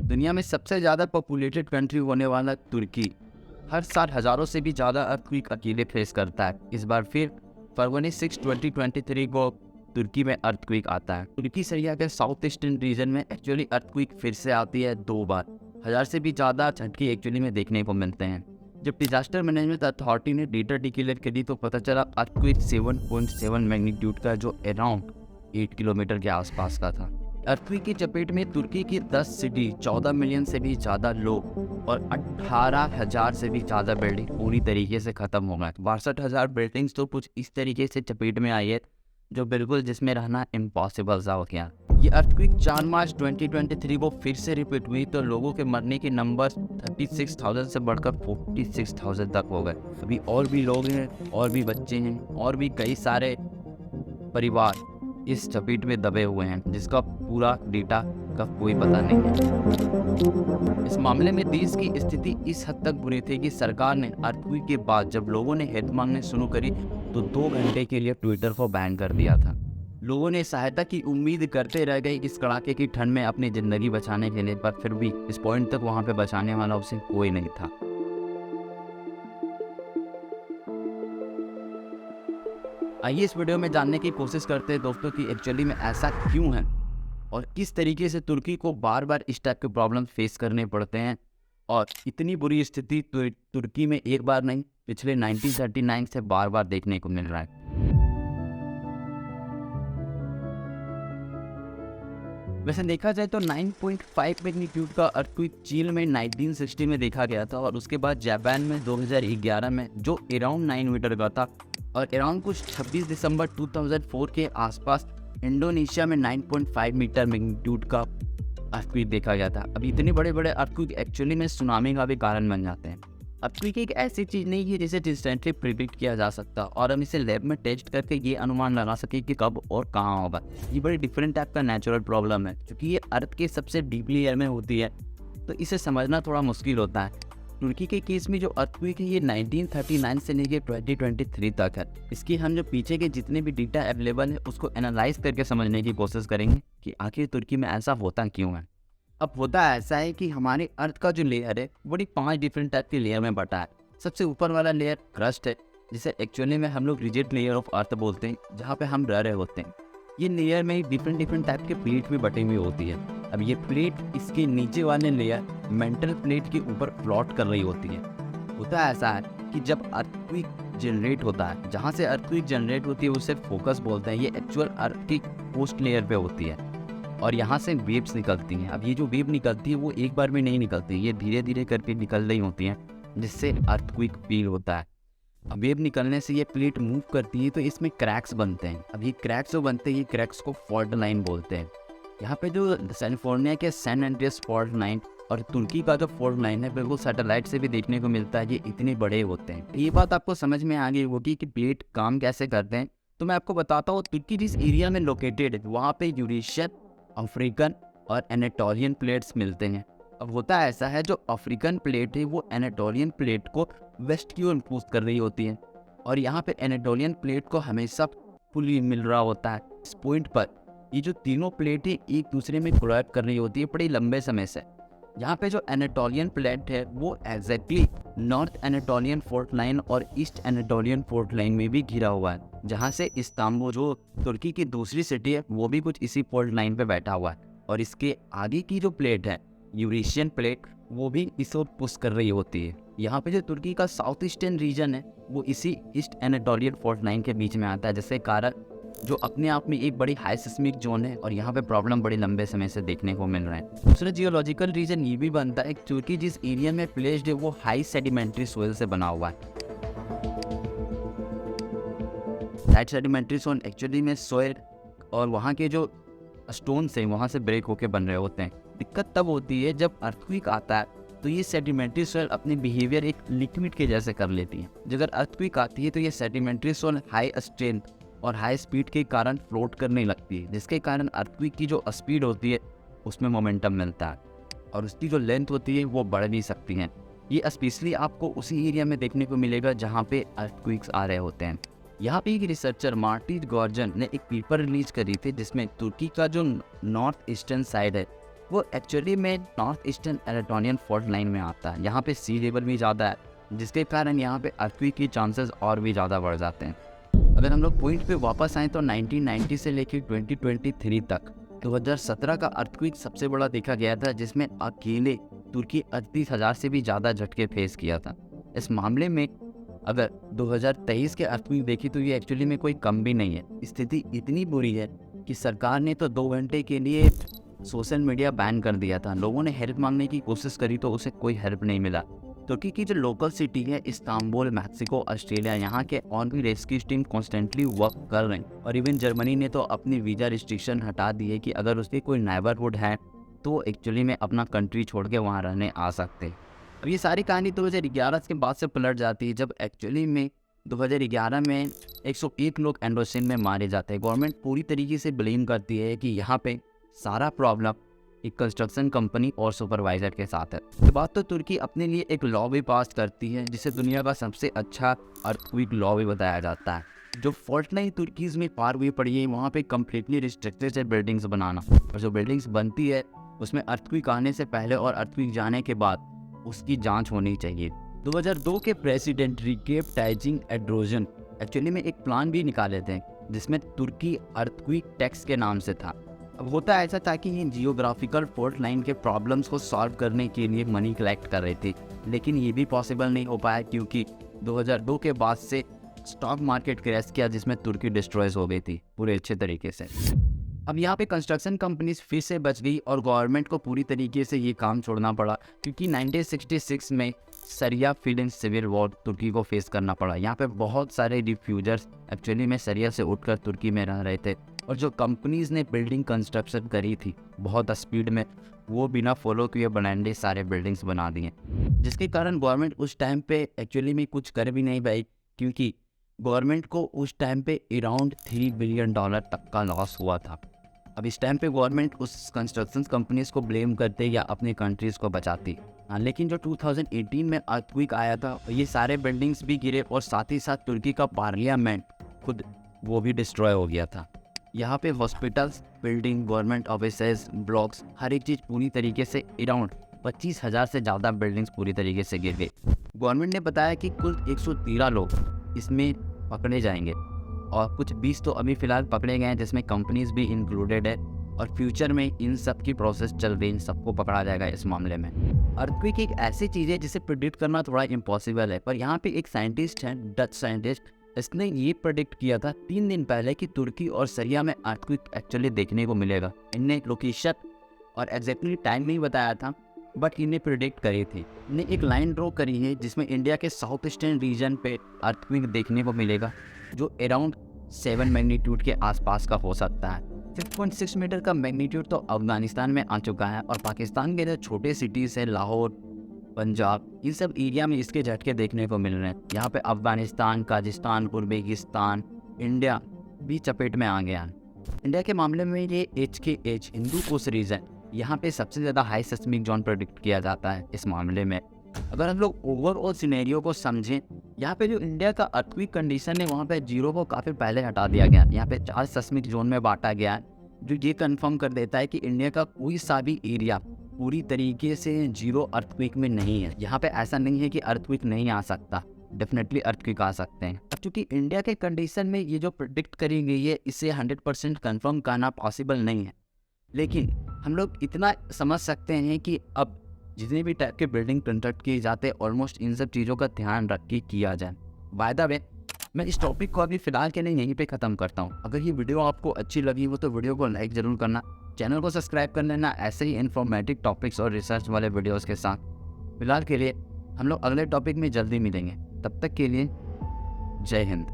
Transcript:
दुनिया में सबसे ज़्यादा पॉपुलेटेड कंट्री होने वाला तुर्की हर साल हज़ारों से भी ज़्यादा अर्थक्वेक अकेले फेस करता है। इस बार फिर फरवरी 6, 2023 को तुर्की में अर्थक्वेक आता है। तुर्की सीरिया के साउथ ईस्टर्न रीजन में एक्चुअली अर्थक्वेक फिर से आती है 2 बार। 1000 से भी ज़्यादा झटके एक्चुअली में देखने को मिलते हैं। जब डिजास्टर मैनेजमेंट अथॉरिटी ने डेटा डिक्लेयर करी तो पता चला अर्थक्वेक 7.7 मैग्नीट्यूड का, जो अराउंड 8 किलोमीटर के आसपास का था। अर्थक्वेक की चपेट में तुर्की की 10 सिटी, 14 मिलियन से भी ज़्यादा लोग और 18,000 से भी ज़्यादा बिल्डिंग पूरी तरीके से ख़त्म हो गए। 62,000 बिल्डिंग्स तो कुछ इस तरीके से चपेट में आई है जो बिल्कुल जिसमें रहना इम्पॉसिबल सा हो गया। ये अर्थक्वेक 4 मार्च 2023 को फिर से रिपीट हुई तो लोगों के मरने के नंबर 36,000 से बढ़कर 46,000 तक हो गए। अभी और भी लोग हैं, और भी बच्चे हैं, और भी कई सारे परिवार इस चपेट में दबे हुए हैं जिसका पूरा डेटा का कोई पता नहीं है। इस मामले में देश की स्थिति इस हद तक बुरी थी कि सरकार ने अर्थक्वेक के बाद जब लोगों ने हेल्प मांगने शुरू करी तो 2 घंटे के लिए ट्विटर को बैन कर दिया था। लोगों ने सहायता की उम्मीद करते रह गए इस कड़ाके की ठंड में अपनी ज़िंदगी बचाने के लिए, पर फिर भी इस पॉइंट तक वहाँ पे बचाने वाला उसे कोई नहीं था। आइए इस वीडियो में जानने की कोशिश करते हैं दोस्तों कि एक्चुअली में ऐसा क्यों है और किस तरीके से तुर्की को बार बार इस टाइप के प्रॉब्लम फेस करने पड़ते हैं। और इतनी बुरी स्थिति तुर्की में एक बार नहीं, पिछले 1939 से बार बार देखने को मिल रहा है। वैसे देखा जाए तो 9.5 मैग्नीट्यूड का अर्थक्वेक चीन में 1960 में देखा गया था और उसके बाद जापान में 2011 में जो अराउंड 9 मीटर का था, और अराउंड कुछ 26 दिसंबर 2004 के आसपास इंडोनेशिया में 9.5 मीटर मैग्नीट्यूड का अर्थक्वेक देखा गया था। अब इतने बड़े बड़े अर्थक्वेक एक्चुअली में सुनामी का भी कारण बन जाते हैं। अर्थक्वेक एक ऐसी चीज़ नहीं है जिसे इंस्टेंटली प्रिडिक्ट किया जा सकता और हम इसे लैब में टेस्ट करके ये अनुमान लगा सके कि कब और कहाँ होगा। ये बड़ी डिफरेंट टाइप का नेचुरल प्रॉब्लम है क्योंकि ये अर्थ के सबसे डीप लेयर में होती है, तो इसे समझना थोड़ा मुश्किल होता है। तुर्की के केस में जो अर्थक्वेक है ये 1939 से लेकर 2023 तक है। इसकी हम जो पीछे के जितने भी डेटा अवेलेबल है उसको एनालाइज करके समझने की कोशिश करेंगे कि आखिर तुर्की में ऐसा होता क्यों है। अब होता ऐसा है कि हमारे अर्थ का जो लेयर है बड़ी 5 डिफरेंट टाइप के लेयर में बटा है। सबसे ऊपर वाला लेयर क्रस्ट है, जिसे एक्चुअली में हम लोग रिजिड लेयर ऑफ अर्थ बोलते हैं, जहाँ पे हम रह रहे होते हैं। ये लेयर में डिफरेंट टाइप के प्लेट में बटी हुई होती है। अब ये प्लेट इसके नीचे वाले लेयर मेंटल प्लेट के ऊपर फ्लोट कर रही होती है। होता ऐसा है कि जब अर्थक्वेक जनरेट होता है, जहाँ से अर्थक्वेक जनरेट होती है उसे फोकस बोलते हैं। ये एक्चुअल अर्थ की पोस्ट लेयर पे होती है और यहाँ से वेव्स निकलती हैं। अब ये जो वेव निकलती है वो एक बार में नहीं निकलती, ये धीरे धीरे करके निकल रही होती हैं जिससे अर्थक्वेक फील होता है। अब वेव निकलने से ये प्लेट मूव करती है तो इसमें क्रैक्स बनते हैं। अब ये क्रैक्स जो बनते हैं, ये क्रैक्स को फॉल्ट लाइन बोलते हैं। यहाँ पे जो कैलिफोर्निया के सैन एंड्रियास फॉल्ट लाइन और तुर्की का जो फॉल्ट लाइन है बिल्कुल सैटेलाइट से भी देखने को मिलता है, ये इतने बड़े होते हैं। ये बात आपको समझ में आ गई होगी कि प्लेट काम कैसे करते हैं। तो मैं आपको बताता हूँ तुर्की जिस एरिया में लोकेटेड है वहाँ पे यूरेशियन, अफ्रीकन और एनाटोलियन प्लेट्स मिलते हैं। अब होता ऐसा है जो अफ्रीकन प्लेट है वो एनाटोलियन प्लेट को वेस्ट की ओर पुश कर रही होती है और यहाँ पे एनाटोलियन प्लेट को हमेशा पुली मिल रहा होता है। इस पॉइंट पर ये जो तीनों प्लेट है एक दूसरे में कोलैब कर रही होती है बड़े लंबे समय से। यहाँ पे जो एनाटोलियन प्लेट है वो exactly north Anatolian fault line और ईस्ट एनाटोलियन फोल्ट लाइन में भी घिरा हुआ है, जहाँ से इस्तांबुल जो तुर्की की दूसरी सिटी है वो भी कुछ इसी फोल्ट लाइन पे बैठा हुआ है। और इसके आगे की जो प्लेट है यूरेशियन प्लेट, वो भी इस ओर पुश कर रही होती है। यहाँ पे जो तुर्की का साउथ ईस्टर्न रीजन है वो इसी ईस्ट एनाटोलियन फोल्ट लाइन के बीच में आता है, जिसके कारण जो अपने आप में एक बड़ी हाई सिस्मिक जोन है और यहाँ पे प्रॉब्लम बड़े लंबे समय से देखने को मिल रहा है। दूसरा जियोलॉजिकल रीजन ये भी बनता है तुर्की जिस एरिया में प्लेस्ड है वो हाई सेडिमेंट्री सोइल से बना हुआ है। हाई सेडिमेंट्री सोइल एक्चुअली में सोइल और वहाँ के जो स्टोन्स हैं वहाँ से ब्रेक होके बन रहे होते हैं। दिक्कत तब होती है जब अर्थक्वेक आता है तो ये सेडिमेंट्री सोइल अपने बिहेवियर एक लिक्विड के जैसे कर लेती है। अगर अर्थक्वेक आती है तो ये सेडिमेंट्री सोइल हाई स्ट्रेंथ और हाई स्पीड के कारण फ्लोट करने लगती है, जिसके कारण अर्थक्वेक की जो स्पीड होती है उसमें मोमेंटम मिलता है और उसकी जो लेंथ होती है वो बढ़ भी सकती है। ये स्पेशली आपको उसी एरिया में देखने को मिलेगा जहाँ पे अर्थक्वेक्स आ रहे होते हैं। यहाँ पे एक रिसर्चर मार्टिन गॉर्जन ने एक पेपर रिलीज करी थी जिसमें तुर्की का जो नॉर्थ ईस्टर्न साइड है वो एक्चुअली में north eastern Anatolian fault line में आता है। यहाँ पे सी लेवल भी ज़्यादा है, जिसके कारण यहाँ पे अर्थक्वेक के चांसेस और भी ज़्यादा बढ़ जाते हैं। अगर हम लोग पॉइंट पे वापस आएँ तो 1990 से लेकर 2023 तक 2017 का अर्थक्वेक सबसे बड़ा देखा गया था, जिसमें अकेले तुर्की 38,000 से भी ज़्यादा झटके फेस किया था। इस मामले में अगर 2023 के अर्थक्वेक देखी तो ये एक्चुअली में कोई कम भी नहीं है। स्थिति इतनी बुरी है कि सरकार ने तो 2 घंटे के लिए सोशल मीडिया बैन कर दिया था। लोगों ने हेल्प मांगने की कोशिश करी तो उसे कोई हेल्प नहीं मिला। तुर्की की जो लोकल सिटी है इस्तांबुल, मैक्सिको, ऑस्ट्रेलिया, यहाँ के और भी रेस्क्यू टीम कॉन्स्टेंटली वर्क कर रहे हैं। और इवन जर्मनी ने तो अपनी वीज़ा रिस्ट्रिक्शन हटा दी है कि अगर उसके कोई नेबरहुड है तो एक्चुअली में अपना कंट्री छोड़ के वहाँ रहने आ सकते हैं। अब ये सारी कहानी 2011 के बाद से पलट जाती है, जब एक्चुअली में 2011 में 101 लोग एंडोसिन में मारे जाते हैं। गवर्नमेंट पूरी तरीके से ब्लेम करती है कि यहाँ पे सारा प्रॉब्लम एक कंस्ट्रक्शन कंपनी और सुपरवाइजर के साथ है। इसके बाद तो तुर्की अपने लिए एक लॉ भी पास करती है, जिसे दुनिया का सबसे अच्छा अर्थक्वेक लॉ भी बताया जाता है। जो फॉल्ट लाइन तुर्कीज में पार हुई पड़ी है, वहाँ पे कम्प्लीटली रिस्ट्रिक्टेड है बिल्डिंग्स बनाना, और जो बिल्डिंग्स बनती है उसमें अर्थक्वेक आने से पहले और अर्थक्वेक जाने के बाद उसकी जांच होनी चाहिए। 2002 के प्रेसिडेंट रिसेप तायिप एर्दोगन एक्चुअली में एक प्लान भी निकाले थे, जिसमें तुर्की अर्थक्वेक टैक्स के नाम से था। अब होता ऐसा था कि ये जियोग्राफिकल फॉल्ट लाइन के प्रॉब्लम्स को सॉल्व करने के लिए मनी कलेक्ट कर रहे थे, लेकिन ये भी पॉसिबल नहीं हो पाया क्योंकि 2002 के बाद से स्टॉक मार्केट क्रैश किया, जिसमें तुर्की डिस्ट्रॉय हो गई थी पूरे अच्छे तरीके से। अब यहाँ पे कंस्ट्रक्शन कंपनीज फिर से बच गई और गवर्नमेंट को पूरी तरीके से ये काम छोड़ना पड़ा, क्योंकि 1966 में सरिया फिलिंग सिविल वॉर तुर्की को फेस करना पड़ा। यहाँ पे बहुत सारे रिफ्यूजर्स एक्चुअली में सरिया से उठकर तुर्की में रह रहे थे, और जो कंपनीज ने बिल्डिंग कंस्ट्रक्शन करी थी बहुत स्पीड में, वो बिना फॉलो किए बनाने सारे बिल्डिंग्स बना दिए, जिसके कारण गवर्नमेंट उस टाइम पे एक्चुअली में कुछ कर भी नहीं पाई, क्योंकि गवर्नमेंट को उस टाइम पे अराउंड $3 बिलियन तक का लॉस हुआ था। अब इस टाइम पे गवर्नमेंट उस कंस्ट्रक्शन कंपनीज को ब्लेम करते या अपनी कंट्रीज़ को बचाती। हाँ, लेकिन जो 2018 में अर्थक्वेक आया था, ये सारे बिल्डिंग्स भी गिरे और साथ ही साथ तुर्की का पार्लियामेंट खुद वो भी डिस्ट्रॉय हो गया था। यहाँ पे hospitals, building, government offices, blocks, हर एक चीज़ पूरी तरीके से अराउंड 25,000 से ज़्यादा बिल्डिंग्स पूरी तरीके से गिर गई। गवर्नमेंट ने बताया कि कुल 113 लोग इसमें पकड़े जाएंगे, और कुछ 20 तो अभी फ़िलहाल पकड़े गए हैं, जिसमें कंपनीज भी इंक्लूडेड है, और फ्यूचर में इन सब की प्रोसेस चल रही है, इन सबको पकड़ा जाएगा इस मामले में। अर्थक्वेक एक ऐसी चीज़ है जिसे प्रिडिक्ट करना थोड़ा इम्पॉसिबल है, पर यहाँ पे एक साइंटिस्ट है, डच साइंटिस्ट, इसने ये प्रेडिक्ट किया था 3 दिन पहले कि तुर्की और सीरिया में अर्थक्वेक एक्चुअली देखने को मिलेगा। इनने लोकेशन और एग्जैक्टली टाइम नहीं बताया था, बट इन्हें प्रेडिक्ट करी थी। इन्हें एक लाइन ड्रॉ करी है जिसमें इंडिया के साउथ ईस्टर्न रीजन पे अर्थक्वेक देखने को मिलेगा, जो अराउंड 7 मैग्नीट्यूड के आसपास का हो सकता है। 6.6 मीटर का मैग्नीट्यूड तो अफगानिस्तान में आ चुका है, और पाकिस्तान के जो छोटे सिटीज़ हैं लाहौर, पंजाब, इन सब एरिया में इसके झटके देखने को मिल रहे हैं। यहाँ पे अफगानिस्तान, काजिस्तान, उज्बेकिस्तान, इंडिया भी चपेट में आ गया है। इंडिया के मामले में ये HKH हिंदू कोस्ट रीजन, यहाँ पे सबसे ज़्यादा हाई सेस्मिक जोन प्रेडिक्ट किया जाता है इस मामले में। अगर हम लोग ओवरऑल सिनेरियो को समझें, यहाँ पे जो इंडिया का अर्थक्वेक कंडीशन है, वहाँ पे 0 को काफ़ी पहले हटा दिया गया। यहाँ पे 4 सेस्मिक जोन में बांटा गया है, जो ये कंफर्म कर देता है कि इंडिया का कोई सा भी एरिया पूरी तरीके से 0 अर्थक्वेक में नहीं है। यहाँ पे ऐसा नहीं है कि अर्थक्वेक नहीं आ सकता, डेफिनेटली अर्थक्वेक आ सकते हैं। अब चूँकि इंडिया के कंडीशन में ये जो प्रेडिक्ट करी गई है, इसे 100% कन्फर्म करना पॉसिबल नहीं है, लेकिन हम लोग इतना समझ सकते हैं कि अब जितने भी टाइप के बिल्डिंग कंस्ट्रक्ट किए जाते हैं, ऑलमोस्ट इन सब चीज़ों का ध्यान रख के किया जाए। बाय द वे, मैं इस टॉपिक को अभी फ़िलहाल के लिए यहीं पे ख़त्म करता हूँ। अगर ये वीडियो आपको अच्छी लगी हो तो वीडियो को लाइक ज़रूर करना, चैनल को सब्सक्राइब कर लेना ऐसे ही इन्फॉर्मेटिव टॉपिक्स और रिसर्च वाले वीडियोज़ के साथ। फिलहाल के लिए हम लोग अगले टॉपिक में जल्दी मिलेंगे, तब तक के लिए जय हिंद।